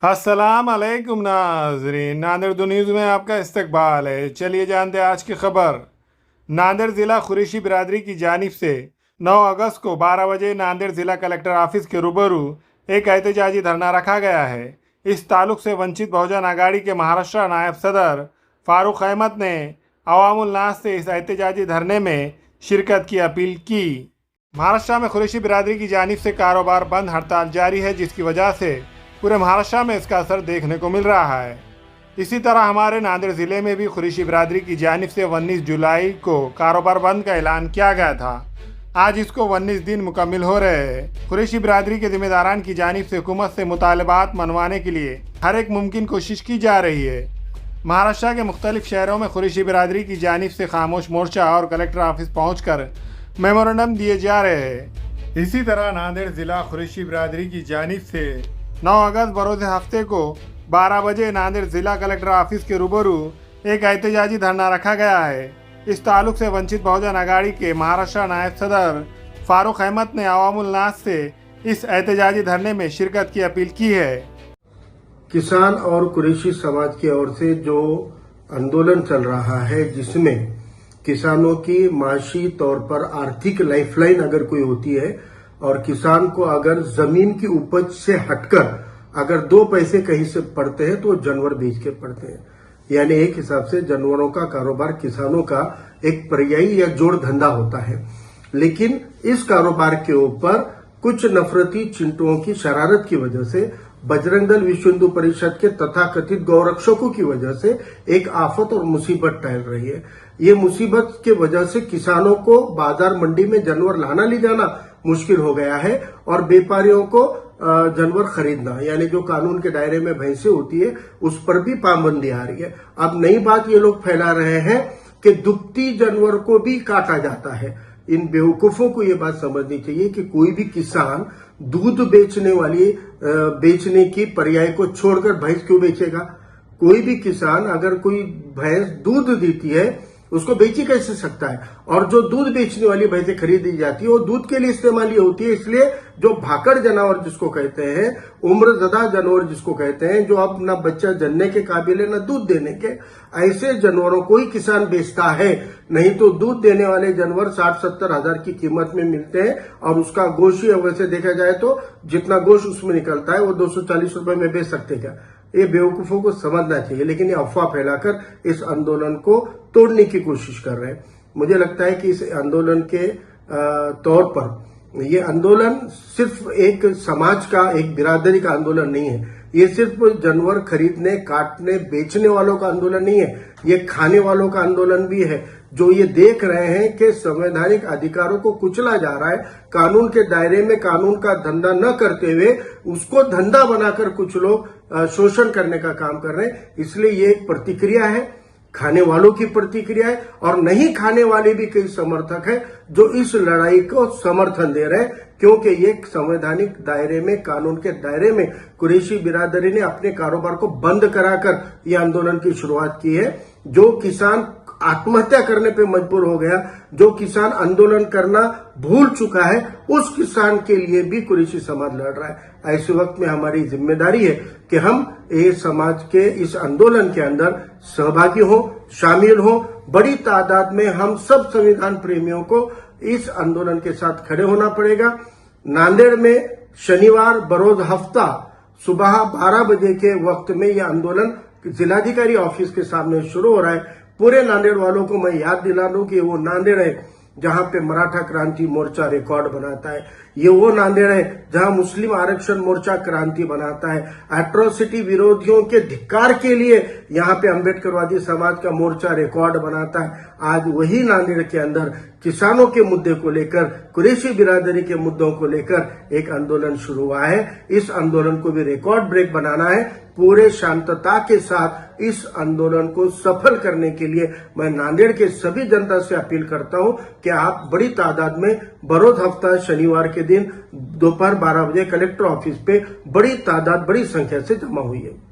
अस्सलाम अलैकुम नाजरीन, नांदेड़ दो न्यूज़ में आपका इस्तकबाल है। चलिए जानते हैं आज की खबर। नांदेड़ ज़िला कुरैशी बिरादरी की जानिब से 9 अगस्त को 12 बजे नांदेड़ ज़िला कलेक्टर ऑफिस के रूबरू एक एहतजाजी धरना रखा गया है। इस ताल्लुक से वंचित बहुजन आघाड़ी के महाराष्ट्र नायब सदर फारूक अहमद ने अवामुल नास से इस एहतजाजी धरने में शिरकत की अपील की। महाराष्ट्र में कुरैशी बिरादरी की जानिब से कारोबार बंद हड़ताल जारी है, जिसकी वजह से पूरे महाराष्ट्र में इसका असर देखने को मिल रहा है। इसी तरह हमारे नांदेड़ ज़िले में भी कुरैशी बिरादरी की जानिब से 19 जुलाई को कारोबार बंद का ऐलान किया गया था। आज इसको 19 दिन मुकम्मिल हो रहे हैं। कुरैशी बिरादरी के जिम्मेदारान की जानिब से हुकूमत से मुतालबात मनवाने के लिए हर एक मुमकिन कोशिश की जा रही है। महाराष्ट्र के मुख्तलिफ शहरों में कुरैशी बिरादरी की जानिब से खामोश मोर्चा और कलेक्टर ऑफिस पहुँच कर मेमोरेंडम दिए जा रहे हैं। इसी तरह नांदेड़ ज़िला कुरैशी बिरादरी की जानिब से 9 अगस्त बरोज़ हफ्ते को 12 बजे नांदेड़ ज़िला कलेक्टर ऑफिस के रूबरू एक एहतजाजी धरना रखा गया है। इस ताल्लुक से वंचित बहुजन आघाड़ी के महाराष्ट्र नायब सदर फारूक अहमद ने अवामुल नास से इस एहतजाजी धरने में शिरकत की अपील की है। किसान और कुरैशी समाज की ओर से जो आंदोलन चल रहा है, जिसमें किसानों की माशी तौर पर आर्थिक लाइफलाइन अगर कोई होती है और किसान को अगर जमीन की उपज से हटकर अगर 2 पैसे कहीं से पड़ते हैं तो जानवर बेच के पड़ते हैं। यानी एक हिसाब से जानवरों का कारोबार किसानों का एक पर्यायी या जोड़ धंधा होता है। लेकिन इस कारोबार के ऊपर कुछ नफरती चिंटुओं की शरारत की वजह से बजरंग दल विश्व हिंदू परिषद के तथाकथित गौरक्षकों की वजह से एक आफत और मुसीबत टहल रही है। ये मुसीबत के वजह से किसानों को बाजार मंडी में जानवर लाना ले जाना मुश्किल हो गया है और व्यापारियों को जानवर खरीदना, यानी जो कानून के दायरे में भैंसें होती है उस पर भी पाबंदी आ रही है। अब नई बात ये लोग फैला रहे हैं कि दुभती जानवर को भी काटा जाता है। इन बेवकूफों को ये बात समझनी चाहिए कि कोई भी किसान दूध बेचने की पर्याय को छोड़कर भैंस क्यों बेचेगा। कोई भी किसान अगर कोई भैंस दूध देती है उसको बेची कैसे सकता है। और जो दूध बेचने वाली भैंसें खरीदी जाती है वो दूध के लिए इस्तेमाल होती है। इसलिए जो भाकड़ जानवर जिसको कहते हैं, उम्रज़दा जानवर जिसको कहते हैं, जो अब न बच्चा जनने के काबिल है न दूध देने के, ऐसे जानवरों को ही किसान बेचता है। नहीं तो दूध देने वाले जानवर 60-70 हजार की कीमत में मिलते हैं और उसका गोश्त वैसे देखा जाए तो जितना गोश्त उसमें निकलता है वो 240 रुपए में बेच सकते क्या। ये बेवकूफों को समझना चाहिए, लेकिन ये अफवाह फैलाकर इस आंदोलन को तोड़ने की कोशिश कर रहे हैं। मुझे लगता है कि इस आंदोलन के तौर पर ये आंदोलन सिर्फ एक समाज का, एक बिरादरी का आंदोलन नहीं है। ये सिर्फ जानवर खरीदने, काटने, बेचने वालों का आंदोलन नहीं है, ये खाने वालों का आंदोलन भी है, जो ये देख रहे हैं कि संवैधानिक अधिकारों को कुचला जा रहा है। कानून के दायरे में कानून का धंधा न करते हुए उसको धंधा बनाकर कुछ लोग शोषण करने का काम कर रहे हैं। इसलिए ये एक प्रतिक्रिया है, खाने वालों की प्रतिक्रिया है, और नहीं खाने वाले भी कई समर्थक हैं जो इस लड़ाई को समर्थन दे रहे हैं, क्योंकि ये संवैधानिक दायरे में, कानून के दायरे में कुरैशी बिरादरी ने अपने कारोबार को बंद कराकर ये आंदोलन की शुरुआत की है। जो किसान आत्महत्या करने पे मजबूर हो गया, जो किसान आंदोलन करना भूल चुका है, उस किसान के लिए भी कुरैशी समाज लड़ रहा है। ऐसे वक्त में हमारी जिम्मेदारी है कि हम ये समाज के इस आंदोलन के अंदर सहभागी हो, शामिल हो। बड़ी तादाद में हम सब संविधान प्रेमियों को इस आंदोलन के साथ खड़े होना पड़ेगा। नांदेड़ में शनिवार बरोज हफ्ता सुबह 12 बजे के वक्त में यह आंदोलन जिलाधिकारी ऑफिस के सामने शुरू हो रहा है। पूरे नांदेड़ वालों को मैं याद दिला दूं कि वो नांदेड़ है जहां पे मराठा क्रांति मोर्चा रिकॉर्ड बनाता है। ये वो नांदेड़ है जहां मुस्लिम आरक्षण मोर्चा क्रांति बनाता है। एट्रोसिटी विरोधियों के धिक्कार के लिए यहाँ पे अम्बेडकरवादी समाज का मोर्चा रिकॉर्ड बनाता है। आज वही नांदेड़ के अंदर किसानों के मुद्दे को लेकर, कुरैशी बिरादरी के मुद्दों को लेकर एक आंदोलन शुरू हुआ है। इस आंदोलन को भी रिकॉर्ड ब्रेक बनाना है। पूरे शांतता के साथ इस आंदोलन को सफल करने के लिए मैं नांदेड़ के सभी जनता से अपील करता हूं कि आप बड़ी तादाद में बरोज हफ्ता शनिवार के दिन दोपहर 12 बजे कलेक्टर ऑफिस पे बड़ी तादाद, बड़ी संख्या से जमा हुई है।